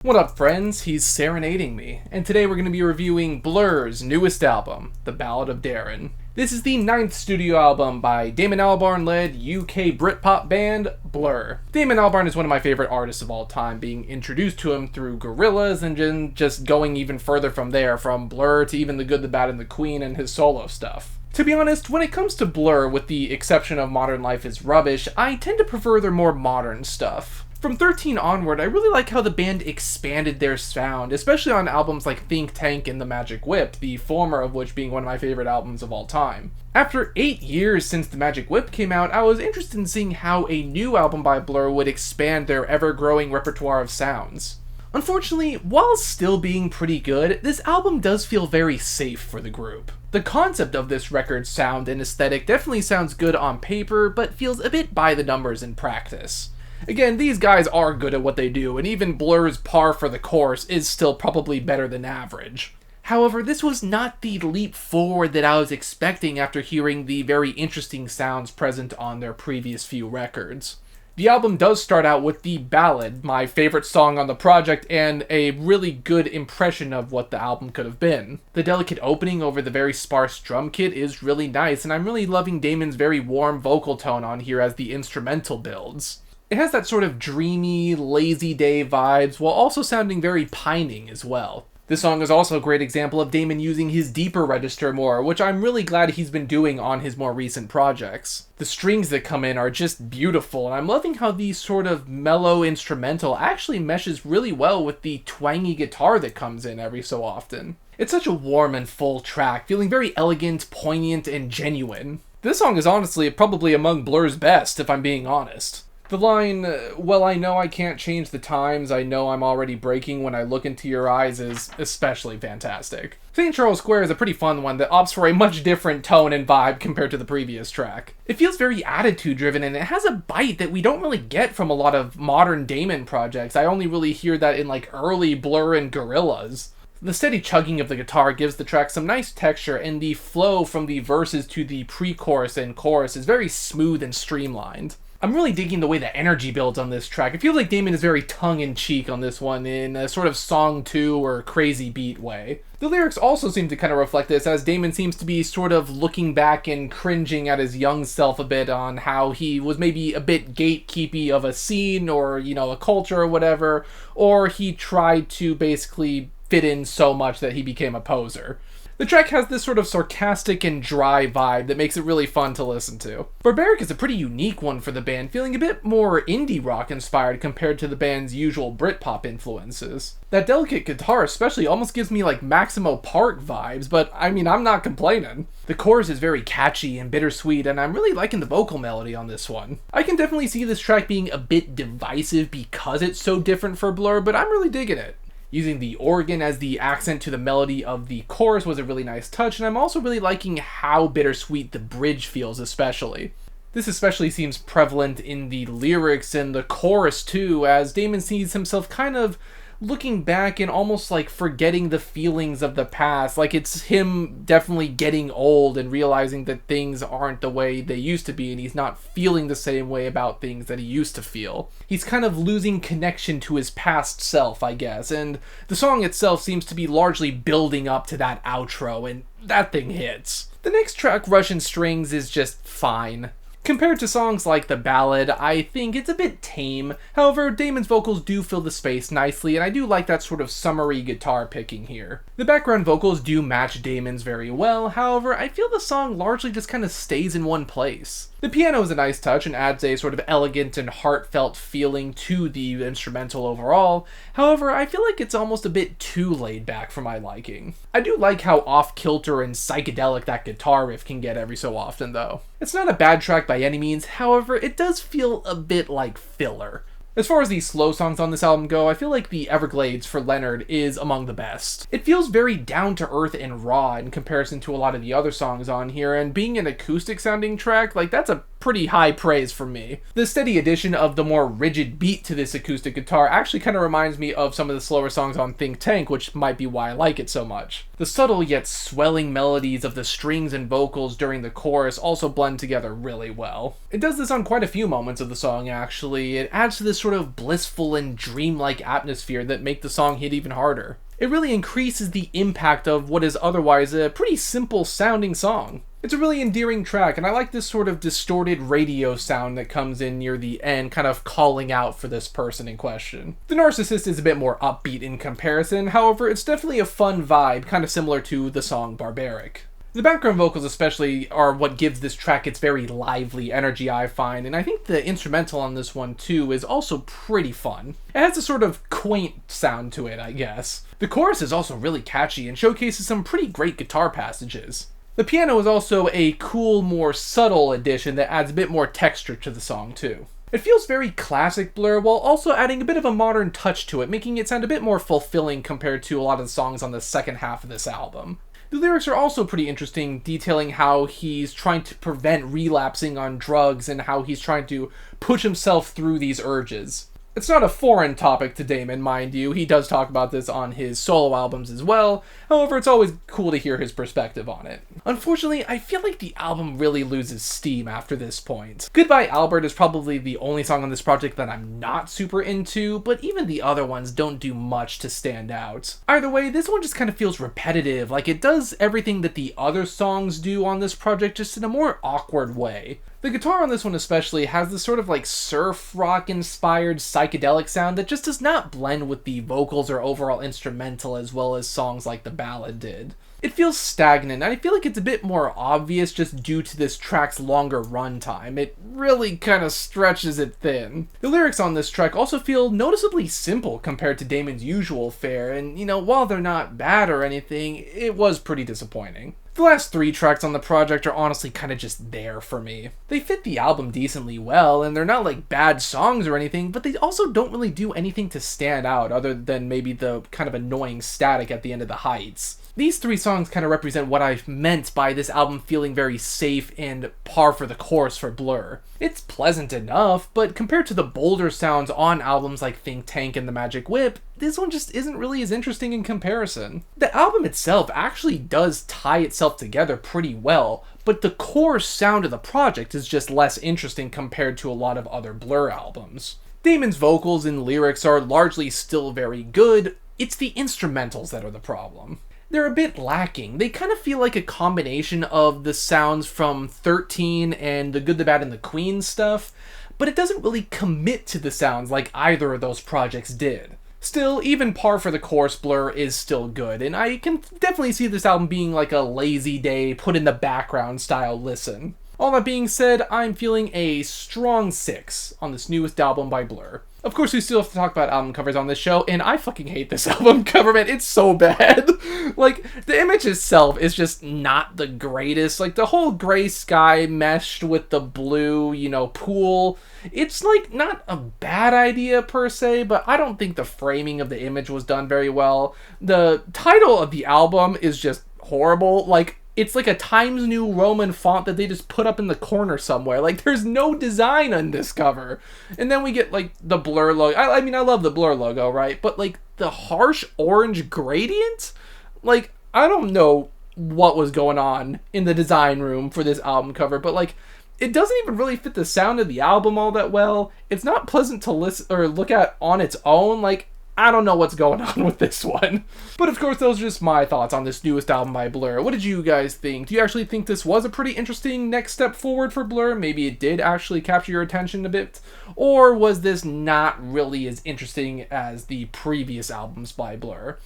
What up, friends? He's serenading me, and today we're going to be reviewing Blur's newest album, The Ballad of Darren. This is the 9th studio album by Damon Albarn-led UK Britpop band Blur. Damon Albarn is one of my favorite artists of all time, being introduced to him through Gorillaz and then just going even further from there, from Blur to even The Good, the Bad, and the Queen and his solo stuff. To be honest, when it comes to Blur, with the exception of Modern Life is Rubbish, I tend to prefer their more modern stuff. From 13 onward, I really like how the band expanded their sound, especially on albums like Think Tank and The Magic Whip, the former of which being one of my favorite albums of all time. After 8 years since The Magic Whip came out, I was interested in seeing how a new album by Blur would expand their ever-growing repertoire of sounds. Unfortunately, while still being pretty good, this album does feel very safe for the group. The concept of this record's sound and aesthetic definitely sounds good on paper, but feels a bit by the numbers in practice. Again, these guys are good at what they do, and even Blur's par for the course is still probably better than average. However, this was not the leap forward that I was expecting after hearing the very interesting sounds present on their previous few records. The album does start out with the ballad, my favorite song on the project, and a really good impression of what the album could have been. The delicate opening over the very sparse drum kit is really nice, and I'm really loving Damon's very warm vocal tone on here as the instrumental builds. It has that sort of dreamy, lazy day vibes, while also sounding very pining as well. This song is also a great example of Damon using his deeper register more, which I'm really glad he's been doing on his more recent projects. The strings that come in are just beautiful, and I'm loving how the sort of mellow instrumental actually meshes really well with the twangy guitar that comes in every so often. It's such a warm and full track, feeling very elegant, poignant, and genuine. This song is honestly probably among Blur's best, if I'm being honest. The line, well, I know I can't change the times, I know I'm already breaking when I look into your eyes, is especially fantastic. St. Charles Square is a pretty fun one that opts for a much different tone and vibe compared to the previous track. It feels very attitude-driven, and it has a bite that we don't really get from a lot of modern Damon projects. I only really hear that in like early Blur and Gorillaz. The steady chugging of the guitar gives the track some nice texture, and the flow from the verses to the pre-chorus and chorus is very smooth and streamlined. I'm really digging the way the energy builds on this track. It feels like Damon is very tongue-in-cheek on this one in a sort of song 2 or crazy beat way. The lyrics also seem to kind of reflect this, as Damon seems to be sort of looking back and cringing at his young self a bit on how he was maybe a bit gatekeepy of a scene or, a culture or whatever, or he tried to basically fit in so much that he became a poser. The track has this sort of sarcastic and dry vibe that makes it really fun to listen to. Barbaric is a pretty unique one for the band, feeling a bit more indie rock inspired compared to the band's usual Britpop influences. That delicate guitar especially almost gives me like Maximo Park vibes, but I'm not complaining. The chorus is very catchy and bittersweet, and I'm really liking the vocal melody on this one. I can definitely see this track being a bit divisive because it's so different for Blur, but I'm really digging it. Using the organ as the accent to the melody of the chorus was a really nice touch, and I'm also really liking how bittersweet the bridge feels especially. This especially seems prevalent in the lyrics and the chorus too, as Damon sees himself kind of looking back and almost like forgetting the feelings of the past, like it's him definitely getting old and realizing that things aren't the way they used to be, and he's not feeling the same way about things that he used to feel. He's kind of losing connection to his past self, I guess, and the song itself seems to be largely building up to that outro, and that thing hits. The next track, Russian Strings, is just fine. Compared to songs like The Ballad, I think it's a bit tame. However, Damon's vocals do fill the space nicely, and I do like that sort of summery guitar picking here. The background vocals do match Damon's very well, however, I feel the song largely just kind of stays in one place. The piano is a nice touch and adds a sort of elegant and heartfelt feeling to the instrumental overall. However, I feel like it's almost a bit too laid back for my liking. I do like how off-kilter and psychedelic that guitar riff can get every so often though. It's not a bad track by any means, however, it does feel a bit like filler. As far as the slow songs on this album go, I feel like the Everglades for Leonard is among the best. It feels very down-to-earth and raw in comparison to a lot of the other songs on here, and being an acoustic sounding track, like that's a pretty high praise from me. The steady addition of the more rigid beat to this acoustic guitar actually kind of reminds me of some of the slower songs on Think Tank, which might be why I like it so much. The subtle yet swelling melodies of the strings and vocals during the chorus also blend together really well. It does this on quite a few moments of the song actually. It adds to this sort of blissful and dreamlike atmosphere that make the song hit even harder. It really increases the impact of what is otherwise a pretty simple sounding song. It's a really endearing track, and I like this sort of distorted radio sound that comes in near the end, kind of calling out for this person in question. The Narcissist is a bit more upbeat in comparison, however, it's definitely a fun vibe, kind of similar to the song Barbaric. The background vocals especially are what gives this track its very lively energy, I find, and I think the instrumental on this one too is also pretty fun. It has a sort of quaint sound to it, I guess. The chorus is also really catchy and showcases some pretty great guitar passages. The piano is also a cool, more subtle addition that adds a bit more texture to the song too. It feels very classic Blur while also adding a bit of a modern touch to it, making it sound a bit more fulfilling compared to a lot of the songs on the second half of this album. The lyrics are also pretty interesting, detailing how he's trying to prevent relapsing on drugs and how he's trying to push himself through these urges. It's not a foreign topic to Damon, mind you. He does talk about this on his solo albums as well. However, it's always cool to hear his perspective on it. Unfortunately, I feel like the album really loses steam after this point. Goodbye Albert is probably the only song on this project that I'm not super into, but even the other ones don't do much to stand out. Either way, this one just kind of feels repetitive, like it does everything that the other songs do on this project, just in a more awkward way. The guitar on this one especially has this sort of like surf rock inspired psychedelic sound that just does not blend with the vocals or overall instrumental as well as songs like the ballad did. It feels stagnant, and I feel like it's a bit more obvious just due to this track's longer runtime. It really kind of stretches it thin. The lyrics on this track also feel noticeably simple compared to Damon's usual fare, and while they're not bad or anything, it was pretty disappointing. The last 3 tracks on the project are honestly kind of just there for me. They fit the album decently well, and they're not like bad songs or anything, but they also don't really do anything to stand out other than maybe the kind of annoying static at the end of the heights. These 3 songs kind of represent what I've meant by this album feeling very safe and par for the course for Blur. It's pleasant enough, but compared to the bolder sounds on albums like Think Tank and The Magic Whip, this one just isn't really as interesting in comparison. The album itself actually does tie itself together pretty well, but the core sound of the project is just less interesting compared to a lot of other Blur albums. Damon's vocals and lyrics are largely still very good, it's the instrumentals that are the problem. They're a bit lacking. They kind of feel like a combination of the sounds from 13 and The Good, the Bad, and the Queen stuff, but it doesn't really commit to the sounds like either of those projects did. Still, even par for the course, Blur is still good, and I can definitely see this album being like a lazy day, put in the background style listen. All that being said, I'm feeling a strong 6 on this newest album by Blur. Of course, we still have to talk about album covers on this show, and I fucking hate this album cover, man. It's so bad. Like, the image itself is just not the greatest. Like, the whole gray sky meshed with the blue, pool. It's, like, not a bad idea per se, but I don't think the framing of the image was done very well. The title of the album is just horrible. Like, it's like a Times New Roman font that they just put up in the corner somewhere. Like, there's no design on this cover. And then we get, like, the Blur logo. I mean, I love the Blur logo, right? But, like, the harsh orange gradient? Like, I don't know what was going on in the design room for this album cover, but, like, it doesn't even really fit the sound of the album all that well. It's not pleasant to listen or look at on its own. Like, I don't know what's going on with this one. But of course, those are just my thoughts on this newest album by Blur. What did you guys think? Do you actually think this was a pretty interesting next step forward for Blur? Maybe it did actually capture your attention a bit? Or was this not really as interesting as the previous albums by Blur?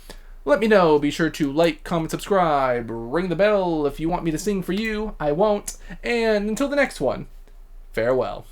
Let me know. Be sure to like, comment, subscribe, ring the bell if you want me to sing for you. I won't. And until the next one, farewell.